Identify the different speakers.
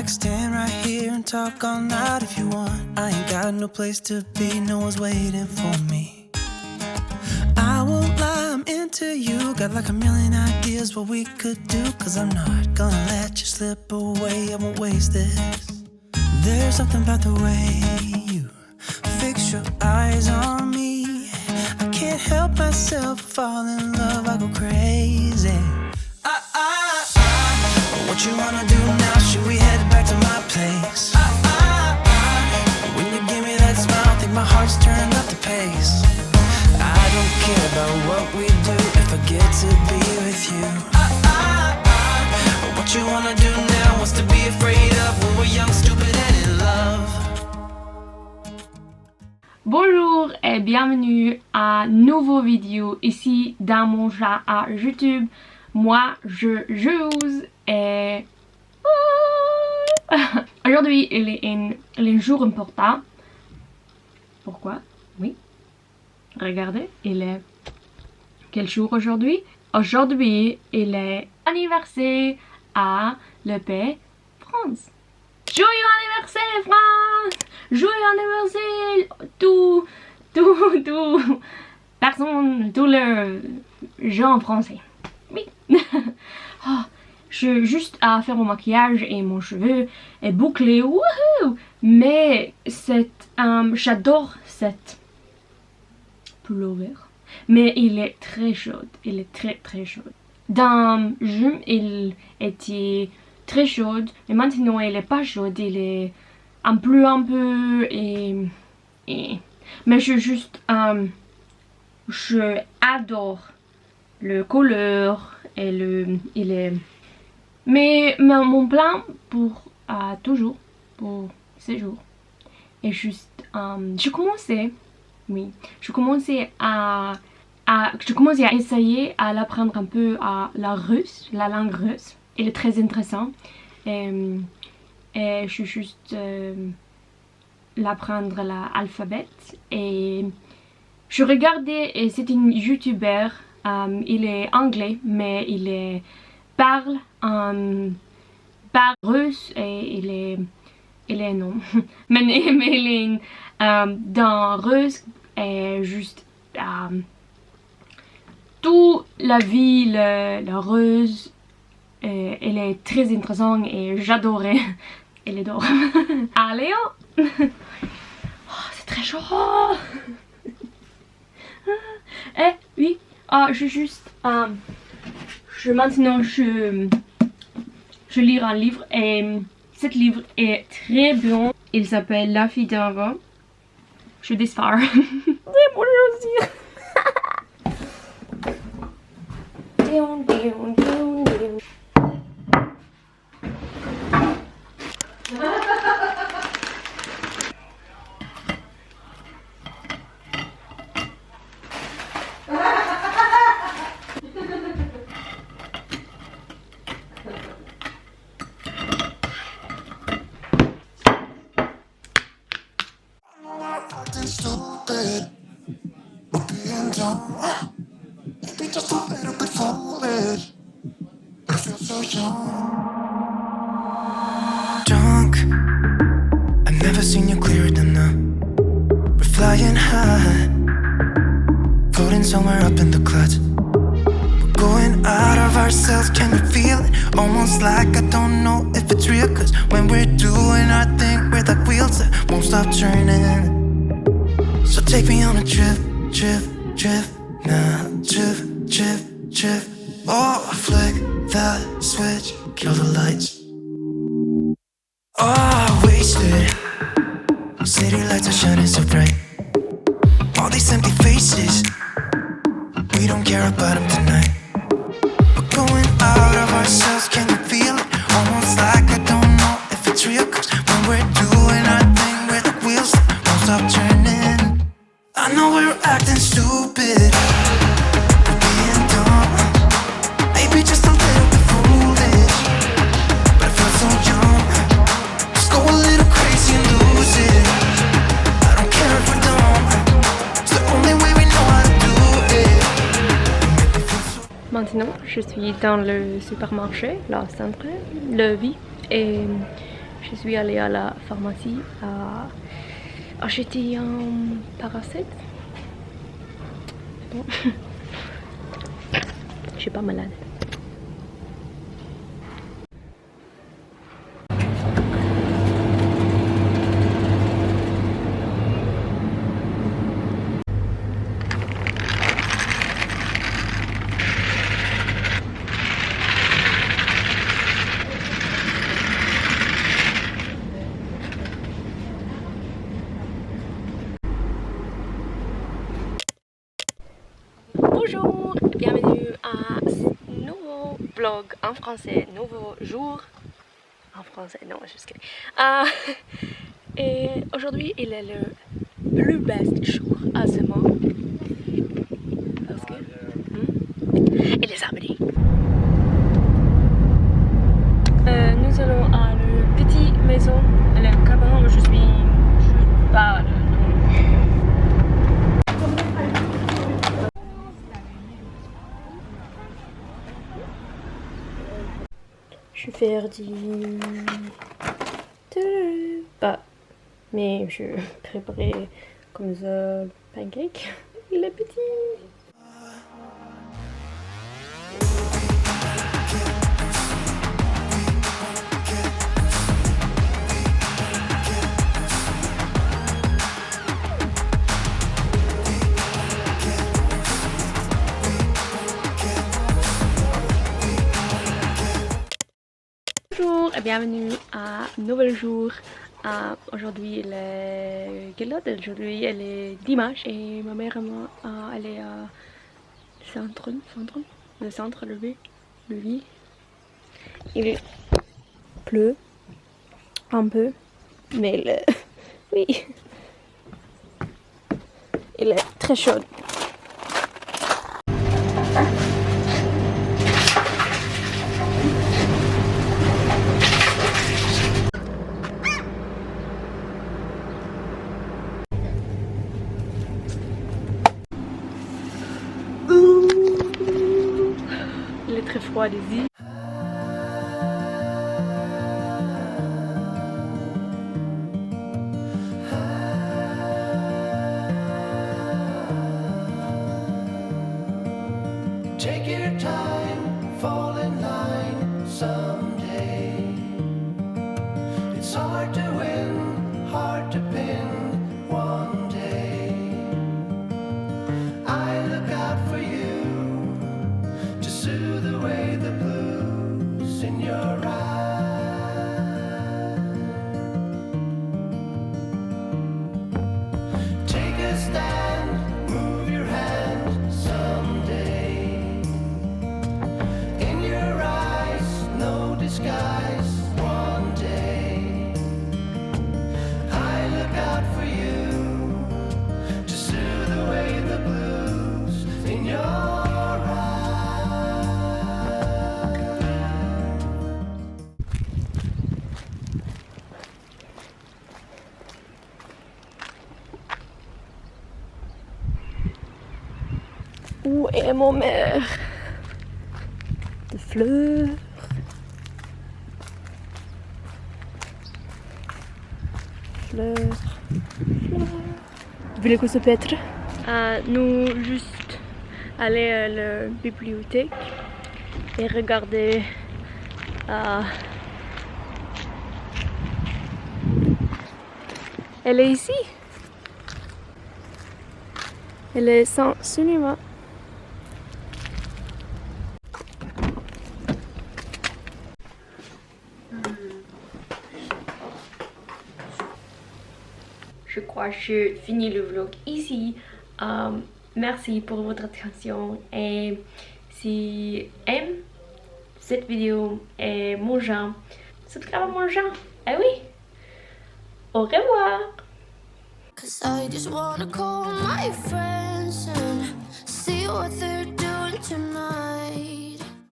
Speaker 1: can stand right here and talk all night if you want. I ain't got no place to be, no one's waiting for me. I won't lie, I'm into you. Got like a million ideas what we could do. Cause I'm not gonna let you slip away, I won't waste this. There's something about the way you fix your eyes on me. I can't help myself, fall in love, I go crazy. What you wanna do now? Should we head back to my place? When you give me that smile, I think my heart's turned up the pace. I don't care about what we do if I get to be with you. What you wanna do now? What's to be afraid of when we're young, stupid and in love?
Speaker 2: Bonjour et bienvenue à une nouvelle vidéo ici dans mon chat à YouTube. Moi, je joue et... Aujourd'hui, il est un jour important. Pourquoi? Oui. Regardez, il est... Quel jour aujourd'hui? Aujourd'hui, il est anniversaire à le pays France. Joyeux anniversaire France! Joyeux anniversaire tout personne, tous les gens français. Oui. Oh, je juste à faire mon maquillage et mon cheveu est bouclé. Wouhou! Mais j'adore cette pullover. Mais il est très chaud. Il est très chaud. Dans juin, il était très chaud. Mais maintenant, il est pas chaud. Il est un peu mais je adore le couleur et il est mais mon plan pour toujours pour ce jour est juste je commençais à essayer à l'apprendre un peu à la langue russe. Il est très intéressant et je juste l'apprendre l'alphabet et je regardais et c'est un youtubeur. Il est anglais mais il parle russe et il est non mais il est dans russe et juste toute la vie la russe elle est très intéressante et j'adorais elle adore. Allez oh, c'est très chaud. Oui. Maintenant je lis un livre et cet livre est très bon. Il s'appelle La fille d'un roi. Je dispare. C'est bon dire.
Speaker 1: Stupid, being dumb. Maybe just a little bit foolish, but I feel so young. Drunk, I've never seen you clearer than now. We're flying high, floating somewhere up in the clouds. We're going out of ourselves, can you feel it? Almost like I don't know if it's real. Cause when we're doing our thing, we're like wheels that won't stop turning. So take me on a trip now, trip. Oh, flick that switch, kill the lights. Oh, wasted. City lights are shining so bright. All these empty faces, we don't care about them tonight. We're going out of ourselves, can you feel it? Almost like I don't know if it's real. Cause when we're doing our thing, we're the wheels that won't stop turning. I know we're acting stupid, we're being dumb. Maybe just a little bit foolish, but I feel so young. Just go a little crazy and lose it. I don't care if we're dumb, it's the only way we know how to do it.
Speaker 2: Maintenant, je suis dans le supermarché, la centre, le vie, et Je suis allée à la pharmacie à acheter un paracet. Bon. Je suis pas malade. Bonjour, bienvenue à ce nouveau vlog en français, nouveau jour en français, non, je suis et aujourd'hui il est le plus best jour à ce moment parce que il est samedi. Nous allons à la petite maison, le cabanon où je suis pas le nom. Je suis faire du... Bah, mais je préparais comme ça le pancake. Il est petit. Bonjour et bienvenue à un nouvel jour. Aujourd'hui il est... Quelle date aujourd'hui? Elle est dimanche et ma mère et moi elle est à le centre, le lit. Il pleut un peu, mais oui, il est très chaud. Il est très froid ici.
Speaker 1: Take your time, fall in line someday. It's hard to win, hard to pin one day. I look out for you to soothe away the blues in your eyes. Take a stand, move your hand someday. In your eyes, no disguise one day. I look out for you to soothe away the blues in your eyes.
Speaker 2: Où est mon mère? De fleurs. Vous voulez que ça peut être? Nous juste aller à la bibliothèque et regarder elle est ici. Elle est sans cinéma. Je crois que je finis le vlog ici. Merci pour votre attention et si aime cette vidéo et mon genre, subscribe à mon genre. Ah oui, au revoir.
Speaker 3: 'Cause I just wanna call my friends and see what they're doing tonight.